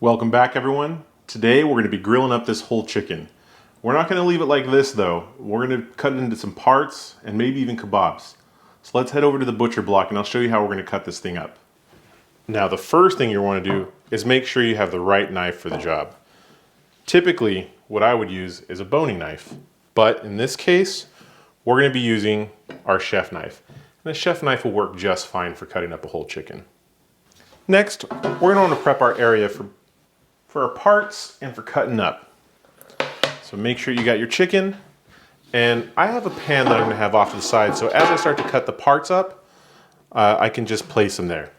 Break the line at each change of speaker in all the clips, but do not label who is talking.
Welcome back, everyone. Today we're going to be grilling up this whole chicken. We're not going to leave it like this though. We're going to cut it into some parts and maybe even kebabs. So let's head over to the butcher block and I'll show you how we're going to cut this thing up. Now the first thing you want to do is make sure you have the right knife for the job. Typically what I would use is a boning knife, but in this case we're going to be using our chef knife. And a chef knife will work just fine for cutting up a whole chicken. Next, we're going to want to prep our area for our parts and for cutting up. So make sure you got your chicken, and I have a pan that I'm going to have off to the side, so as I start to cut the parts up, I can just place them there.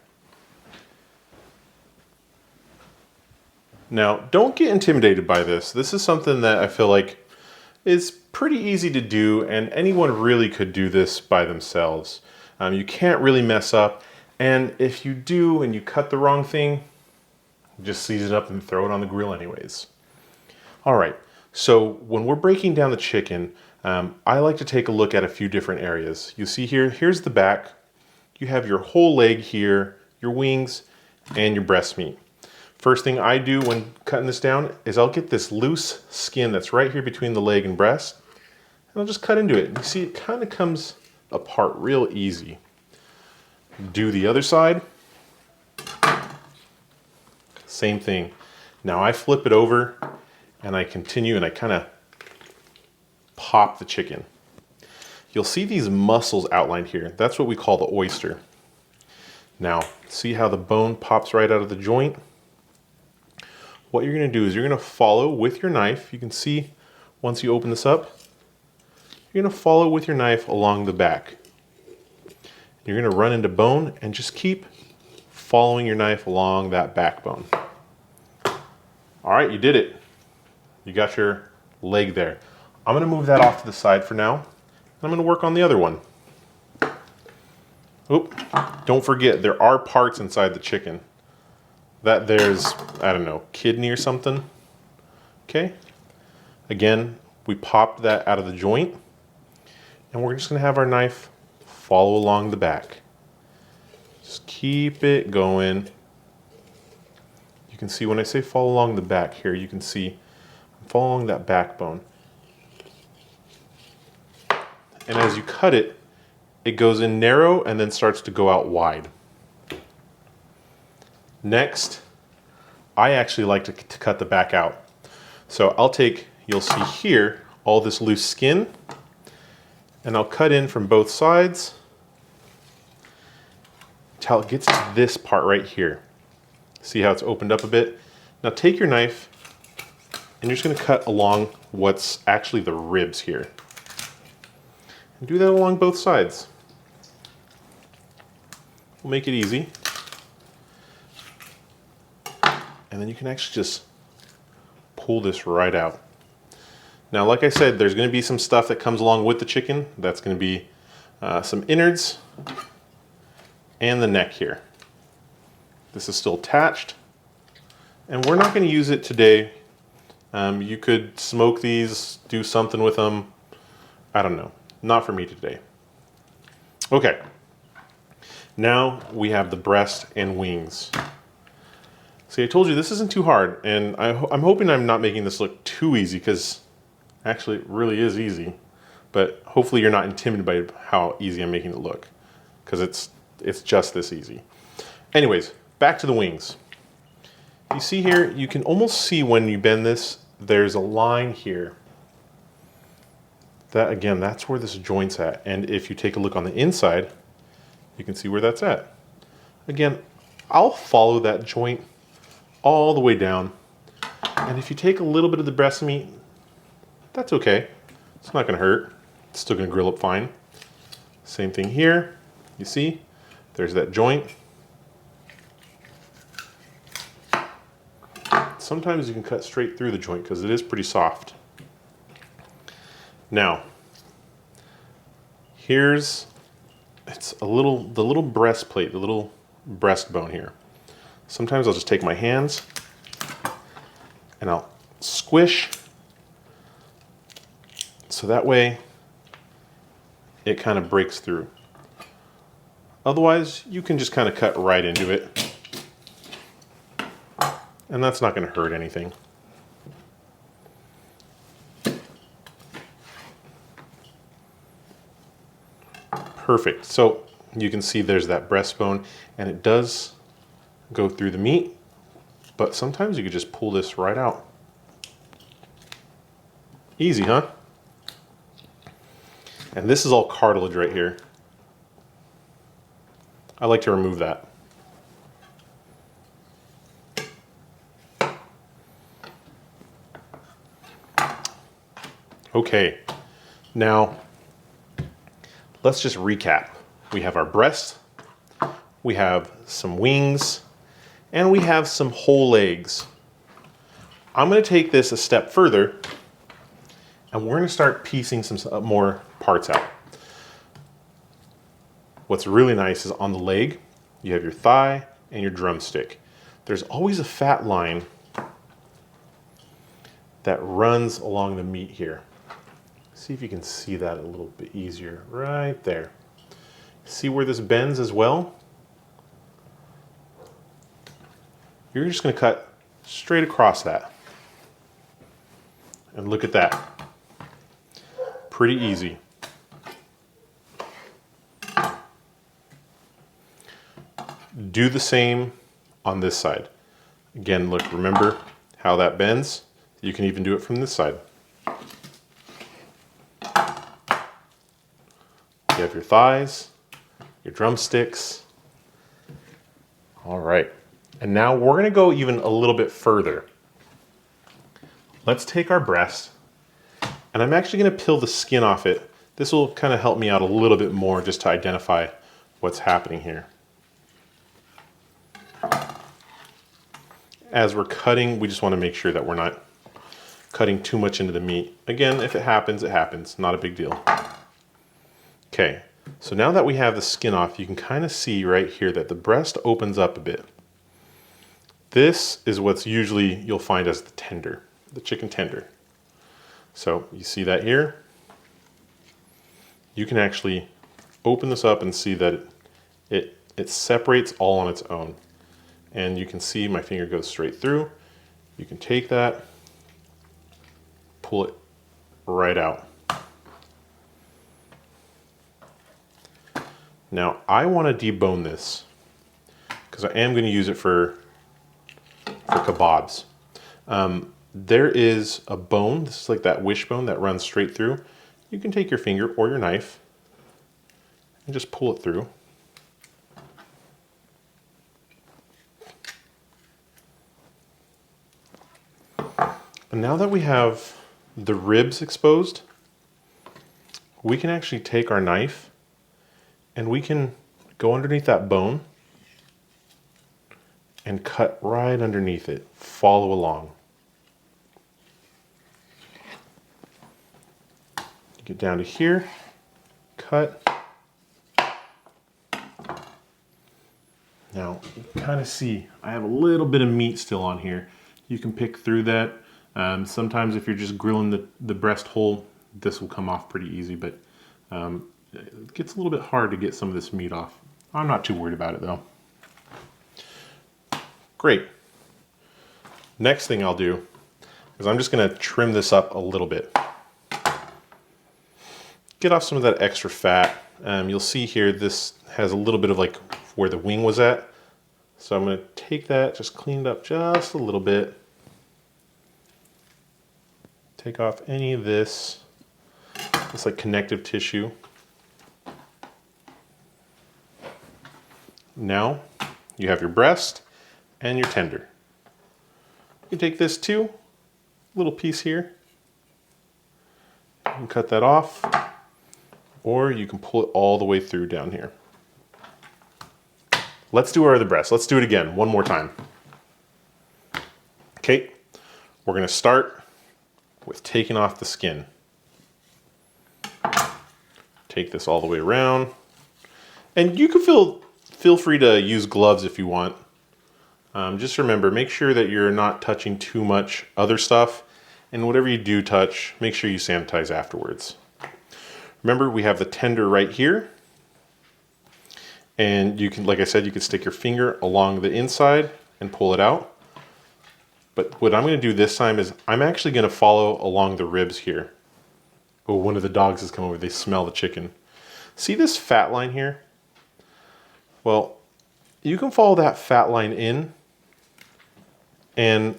Now, don't get intimidated by this. This is something that I feel like is pretty easy to do, and anyone really could do this by themselves. You can't really mess up, and if you do and you cut the wrong thing, just season it up and throw it on the grill anyways. All right, so when we're breaking down the chicken, I like to take a look at a few different areas. You see here, here's the back. You have your whole leg here, your wings, and your breast meat. First thing I do when cutting this down is I'll get this loose skin that's right here between the leg and breast, and I'll just cut into it. You see, it kind of comes apart real easy. Do the other side. Same thing. Now I flip it over and I continue and I kind of pop the chicken. You'll see these muscles outlined here. That's what we call the oyster. Now, see how the bone pops right out of the joint? What you're going to do is you're going to follow with your knife. You can see once you open this up, you're going to follow with your knife along the back. You're going to run into bone and just keep following your knife along that backbone. All right, you did it. You got your leg there. I'm going to move that off to the side for now. I'm going to work on the other one. Oop, don't forget, there are parts inside the chicken. That there's, I don't know, kidney or something. Okay. Again, we popped that out of the joint. And we're just going to have our knife follow along the back. Just keep it going. You can see when I say follow along the back here, you can see I'm following that backbone. And as you cut it, it goes in narrow and then starts to go out wide. Next, I actually like to cut the back out. So I'll take, you'll see here, all this loose skin, and I'll cut in from both sides until it gets to this part right here. See how it's opened up a bit? Now take your knife and you're just going to cut along what's actually the ribs here. And do that along both sides. We'll make it easy. And then you can actually just pull this right out. Now, like I said, there's going to be some stuff that comes along with the chicken. That's going to be some innards and the neck here. This is still attached, and we're not going to use it today. You could smoke these, do something with them. I don't know. Not for me today. Okay. Now we have the breast and wings. See, I told you this isn't too hard, and I'm hoping I'm not making this look too easy, because actually it really is easy. But hopefully you're not intimidated by how easy I'm making it look, because it's just this easy. Anyways, back to the wings. You see here, you can almost see when you bend this, there's a line here. That, again, that's where this joint's at. And if you take a look on the inside, you can see where that's at. Again, I'll follow that joint all the way down. And if you take a little bit of the breast meat, that's okay. It's not gonna hurt. It's still gonna grill up fine. Same thing here. You see, there's that joint. Sometimes you can cut straight through the joint because it is pretty soft. Now, it's the little breastplate, the little breastbone here. Sometimes I'll just take my hands and I'll squish so that way it kind of breaks through. Otherwise, you can just kind of cut right into it. and that's not going to hurt anything. Perfect. So you can see there's that breastbone, and it does go through the meat, but sometimes you could just pull this right out. Easy, huh? And this is all cartilage right here. I like to remove that. Okay, now let's just recap. We have our breast, we have some wings, and we have some whole legs. I'm going to take this a step further, and we're going to start piecing some more parts out. What's really nice is on the leg, you have your thigh and your drumstick. There's always a fat line that runs along the meat here. See if you can see that a little bit easier. Right there. See where this bends as well? You're just going to cut straight across that. And look at that. Pretty easy. Do the same on this side. Again, look, remember how that bends? You can even do it from this side. You have your thighs, your drumsticks. All right. And now we're going to go even a little bit further. Let's take our breast, and I'm actually going to peel the skin off it. This will kind of help me out a little bit more just to identify what's happening here. As we're cutting, we just want to make sure that we're not cutting too much into the meat. Again, if it happens, it happens. Not a big deal. Okay, so now that we have the skin off, you can kind of see right here that the breast opens up a bit. This is what's usually you'll find as the tender, the chicken tender. So you see that here? You can actually open this up and see that it separates all on its own. And you can see my finger goes straight through. You can take that, pull it right out. Now I want to debone this because I am going to use it for kebabs. There is a bone, this is like that wishbone that runs straight through. You can take your finger or your knife and just pull it through. And now that we have the ribs exposed, we can actually take our knife and we can go underneath that bone and cut right underneath it. Follow along. Get down to here, cut. Now, you can kind of see I have a little bit of meat still on here. You can pick through that. Sometimes if you're just grilling the breast whole, this will come off pretty easy, but it gets a little bit hard to get some of this meat off. I'm not too worried about it though. Great. Next thing I'll do is I'm just going to trim this up a little bit. Get off some of that extra fat. You'll see here this has a little bit of like where the wing was at. So I'm going to take that, just clean it up just a little bit. Take off any of this. It's like connective tissue. Now you have your breast and your tender. You can take this too, little piece here. You can cut that off, or you can pull it all the way through down here. Let's do our other breast. Let's do it again, one more time. Okay, we're gonna start with taking off the skin. Take this all the way around. And you can feel free to use gloves if you want. Just remember, make sure that you're not touching too much other stuff. And whatever you do touch, make sure you sanitize afterwards. Remember, we have the tender right here. And you can, like I said, you can stick your finger along the inside and pull it out. But what I'm going to do this time is I'm actually going to follow along the ribs here. Oh, one of the dogs has come over. They smell the chicken. See this fat line here? Well, you can follow that fat line in and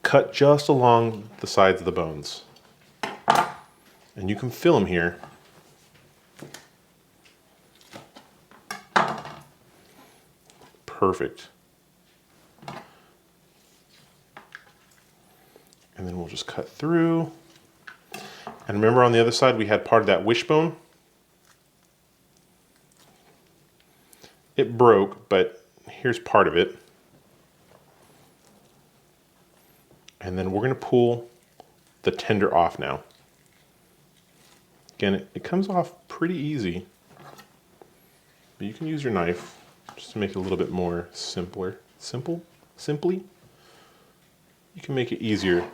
cut just along the sides of the bones. And you can fill them here. Perfect. And then we'll just cut through. And remember on the other side we had part of that wishbone? It broke, but here's part of it. And then we're going to pull the tender off now. Again, it comes off pretty easy. But you can use your knife just to make it a little bit more simply. You can make it easier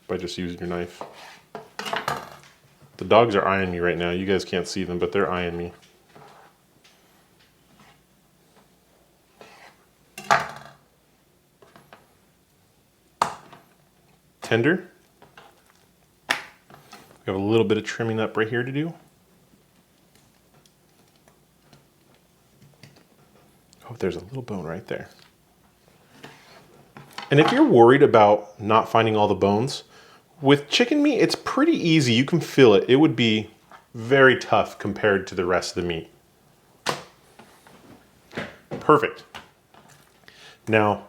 by just using your knife. The dogs are eyeing me right now. You guys can't see them, but they're eyeing me. Tender. We have a little bit of trimming up right here to do. Oh, there's a little bone right there. And if you're worried about not finding all the bones, with chicken meat, it's pretty easy. You can feel it. It would be very tough compared to the rest of the meat. Perfect. Now,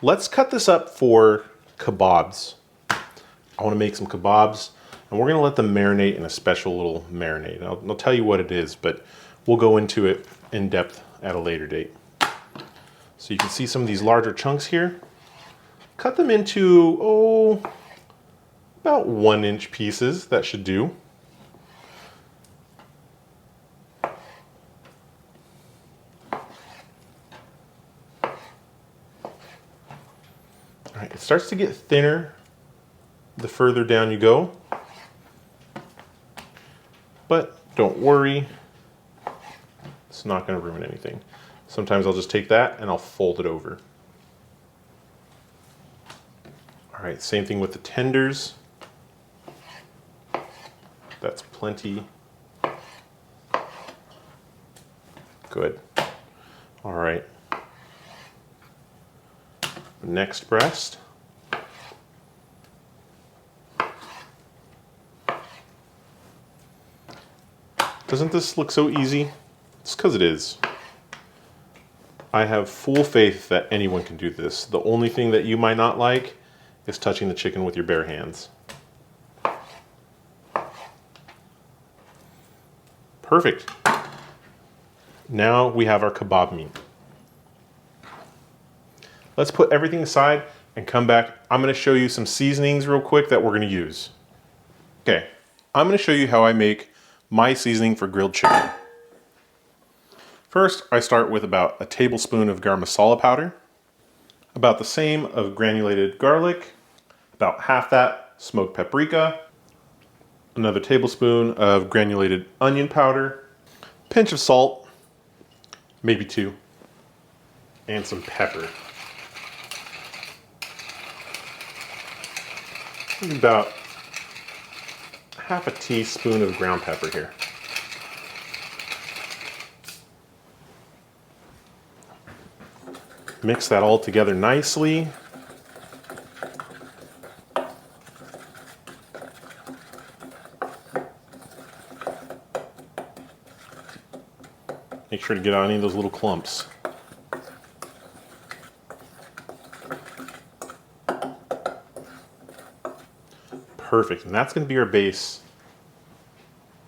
let's cut this up for kebabs. I want to make some kebabs, and we're going to let them marinate in a special little marinade. I'll tell you what it is, but we'll go into it in depth at a later date. So you can see some of these larger chunks here. Cut them into, about 1-inch pieces. That should do. All right, it starts to get thinner the further down you go. But don't worry, it's not going to ruin anything. Sometimes I'll just take that and I'll fold it over. All right, same thing with the tenders. That's plenty. Good. All right. Next breast. Doesn't this look so easy? It's because it is. I have full faith that anyone can do this. The only thing that you might not like is touching the chicken with your bare hands. Perfect. Now we have our kebab meat. Let's put everything aside and come back. I'm going to show you some seasonings real quick that we're going to use. Okay, I'm going to show you how I make my seasoning for grilled chicken. First, I start with about a tablespoon of garam masala powder, about the same of granulated garlic, about half that smoked paprika, another tablespoon of granulated onion powder, pinch of salt, maybe 2, and some pepper. About half a teaspoon of ground pepper here. Mix that all together nicely. Make sure to get out any of those little clumps. Perfect, and that's going to be our base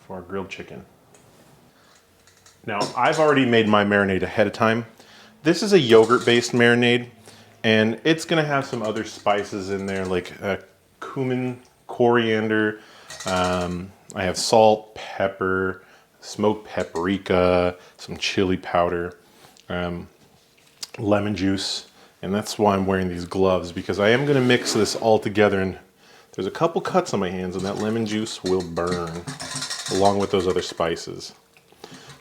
for our grilled chicken. Now, I've already made my marinade ahead of time. This is a yogurt-based marinade, and it's going to have some other spices in there, like cumin, coriander. I have salt, pepper, smoked paprika, some chili powder, lemon juice, and that's why I'm wearing these gloves, because I am going to mix this all together, and there's a couple cuts on my hands, and that lemon juice will burn along with those other spices.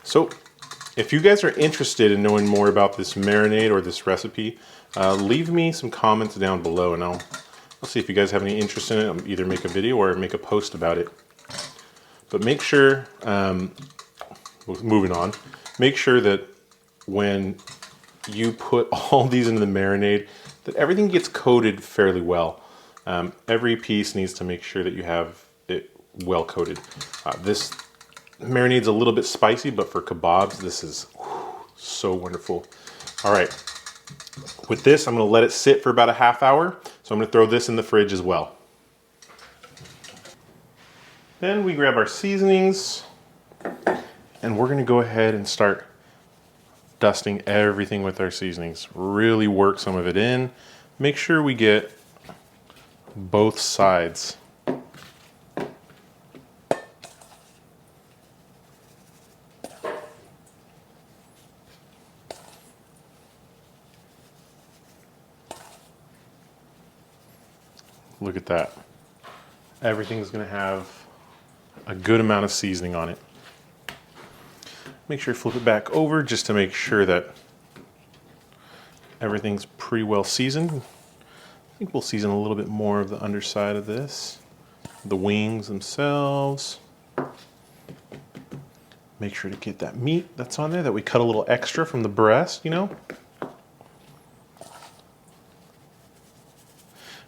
So If you guys are interested in knowing more about this marinade or this recipe, leave me some comments down below and I'll see if you guys have any interest in it. I'll either make a video or make a post about it. But make sure, moving on, make sure that when you put all these into the marinade, that everything gets coated fairly well. Every piece needs to make sure that you have it well coated. This marinade's a little bit spicy, but for kebabs, this is so wonderful. All right, with this, I'm gonna let it sit for about a half hour. So I'm gonna throw this in the fridge as well. Then we grab our seasonings and we're gonna go ahead and start dusting everything with our seasonings. Really work some of it in. Make sure we get both sides. Look at that. Everything's gonna have a good amount of seasoning on it. Make sure you flip it back over just to make sure that everything's pretty well seasoned. I think we'll season a little bit more of the underside of this, the wings themselves. Make sure to get that meat that's on there that we cut a little extra from the breast, you know.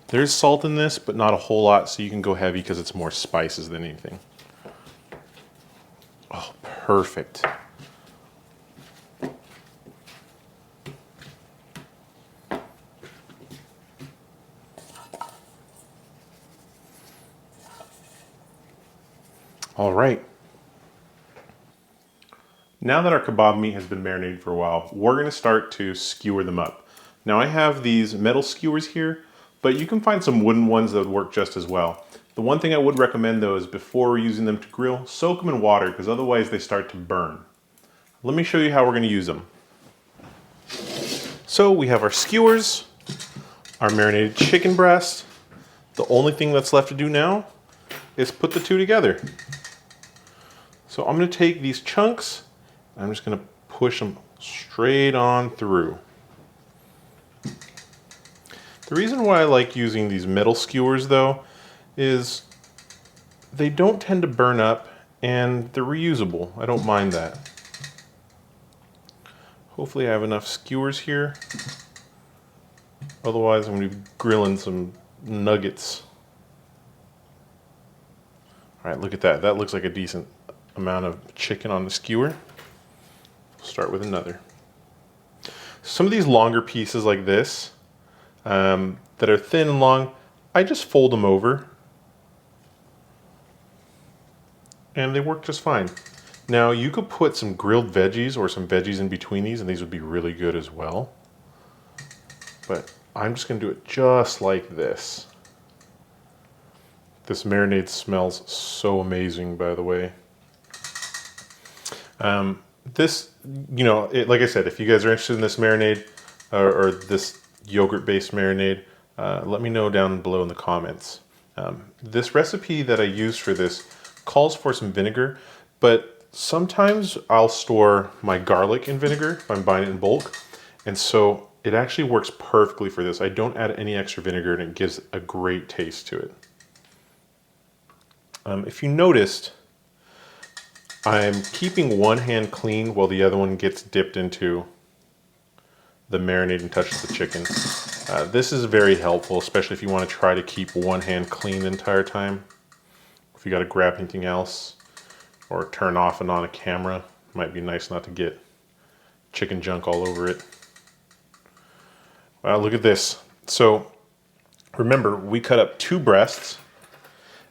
There's salt in this, but not a whole lot, so you can go heavy because it's more spices than anything. Oh, perfect. All right. Now that our kebab meat has been marinated for a while, we're gonna start to skewer them up. Now I have these metal skewers here, but you can find some wooden ones that would work just as well. The one thing I would recommend though is before using them to grill, soak them in water because otherwise they start to burn. Let me show you how we're gonna use them. So we have our skewers, our marinated chicken breast. The only thing that's left to do now is put the two together. So I'm gonna take these chunks, and I'm just gonna push them straight on through. The reason why I like using these metal skewers though, is they don't tend to burn up and they're reusable. I don't mind that. Hopefully I have enough skewers here. Otherwise I'm gonna be grilling some nuggets. All right, look at that. That looks like a decent amount of chicken on the skewer. Start with another. Some of these longer pieces like this that are thin and long, I just fold them over and they work just fine. Now you could put some grilled veggies or some veggies in between these and these would be really good as well. But I'm just gonna do it just like this. This marinade smells so amazing, by the way. This, you know, like I said, if you guys are interested in this marinade or this yogurt-based marinade, let me know down below in the comments. This recipe that I use for this calls for some vinegar, but sometimes I'll store my garlic in vinegar if I'm buying it in bulk. And so it actually works perfectly for this. I don't add any extra vinegar and it gives a great taste to it. If you noticed, I'm keeping one hand clean while the other one gets dipped into the marinade and touches the chicken. This is very helpful, especially if you want to try to keep one hand clean the entire time. If you got to grab anything else or turn off and on a camera, it might be nice not to get chicken junk all over it. Wow, look at this. So remember, we cut up 2 breasts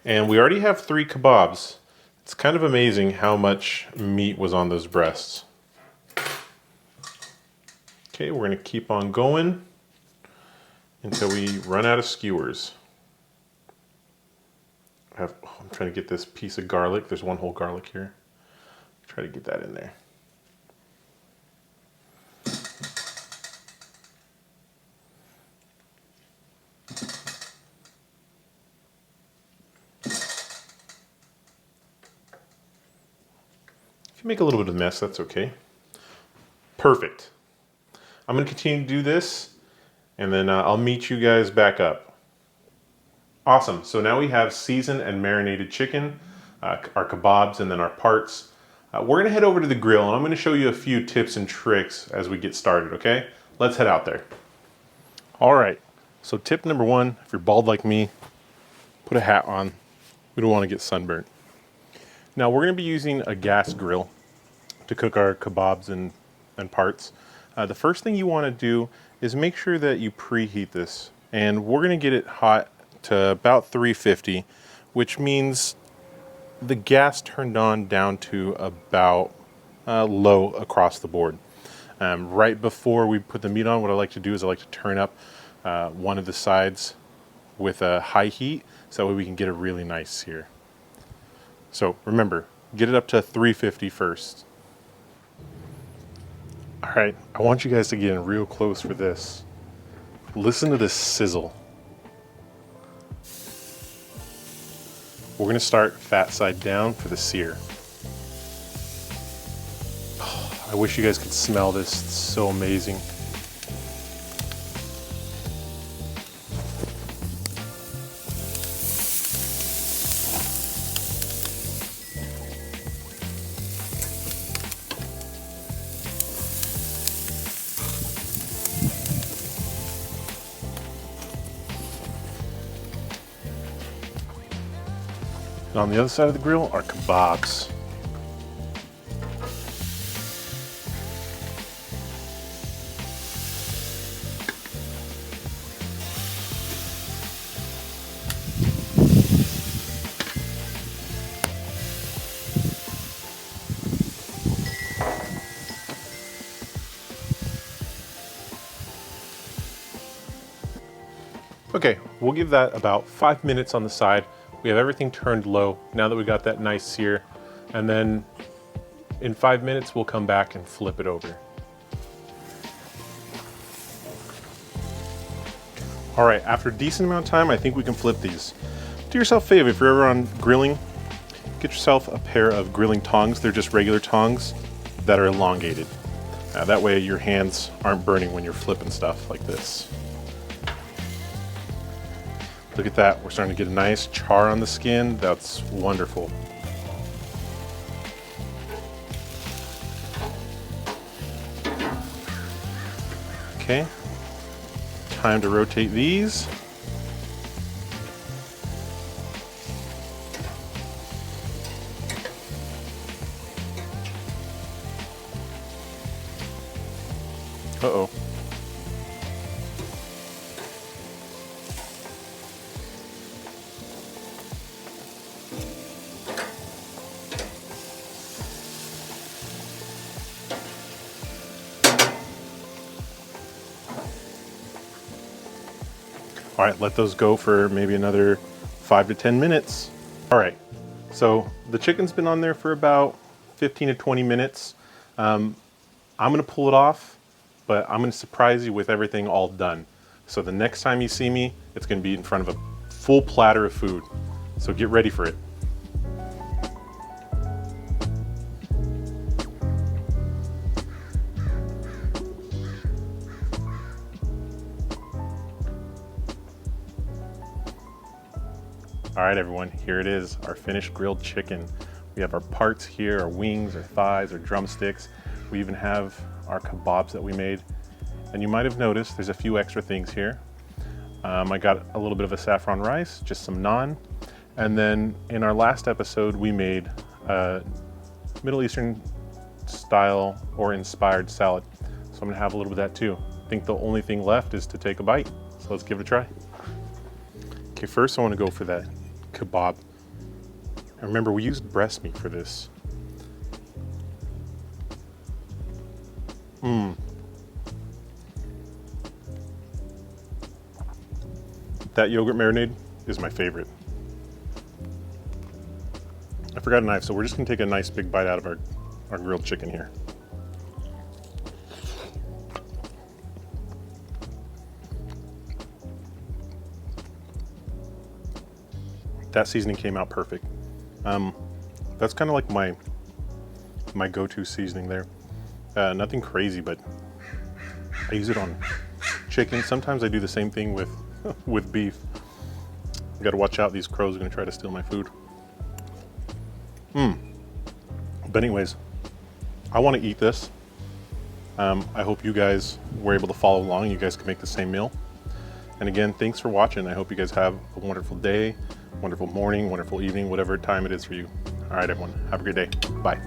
and we already have 3 kebabs. It's kind of amazing how much meat was on those breasts. Okay, we're gonna keep on going until we run out of skewers. I'm trying to get this piece of garlic. There's one whole garlic here. Try to get that in there. If you make a little bit of a mess, that's okay. Perfect. I'm gonna continue to do this, and then I'll meet you guys back up. Awesome, so now we have seasoned and marinated chicken, our kebabs, and then our parts. We're gonna head over to the grill, and I'm gonna show you a few tips and tricks as we get started, okay? Let's head out there. All right, so tip number one, if you're bald like me, put a hat on. We don't wanna get sunburnt. Now we're gonna be using a gas grill to cook our kebabs and parts. The first thing you wanna do is make sure that you preheat this. And we're gonna get it hot to about 350, which means the gas turned on down to about low across the board. Right before we put the meat on, what I like to do is I like to turn up one of the sides with a high heat, so that way we can get a really nice sear. So remember, get it up to 350 first. All right, I want you guys to get in real close for this. Listen to this sizzle. We're gonna start fat side down for the sear. Oh, I wish you guys could smell this, it's so amazing. And on the other side of the grill are kebabs. Okay, we'll give that about 5 minutes on the side. We have everything turned low now that we got that nice sear. And then in 5 minutes, we'll come back and flip it over. All right, after a decent amount of time, I think we can flip these. Do yourself a favor, if you're ever on grilling, get yourself a pair of grilling tongs. They're just regular tongs that are elongated. That way your hands aren't burning when you're flipping stuff like this. Look at that, we're starting to get a nice char on the skin. That's wonderful. Okay, time to rotate these. Uh-oh. All right, let those go for maybe another 5 to 10 minutes. All right, so the chicken's been on there for about 15 to 20 minutes. I'm gonna pull it off, but I'm gonna surprise you with everything all done. So the next time you see me, it's gonna be in front of a full platter of food. So get ready for it. All right, everyone, here it is, our finished grilled chicken. We have our parts here, our wings, our thighs, our drumsticks. We even have our kebabs that we made. And you might have noticed there's a few extra things here. I got a little bit of a saffron rice, just some naan. And then in our last episode, we made a Middle Eastern style or inspired salad. So I'm gonna have a little bit of that too. I think the only thing left is to take a bite. So let's give it a try. Okay, first I wanna go for that kebab. And remember, we used breast meat for this. That yogurt marinade is my favorite. I forgot a knife, so we're just gonna take a nice big bite out of our grilled chicken here. That seasoning came out perfect. That's kind of like my go-to seasoning there. Nothing crazy, but I use it on chicken. Sometimes I do the same thing with with beef. I gotta watch out, these crows are gonna try to steal my food. But anyways, I wanna eat this. I hope you guys were able to follow along. You guys can make the same meal. And again, thanks for watching. I hope you guys have a wonderful day, wonderful morning, wonderful evening, whatever time it is for you. All right, everyone, have a great day. Bye.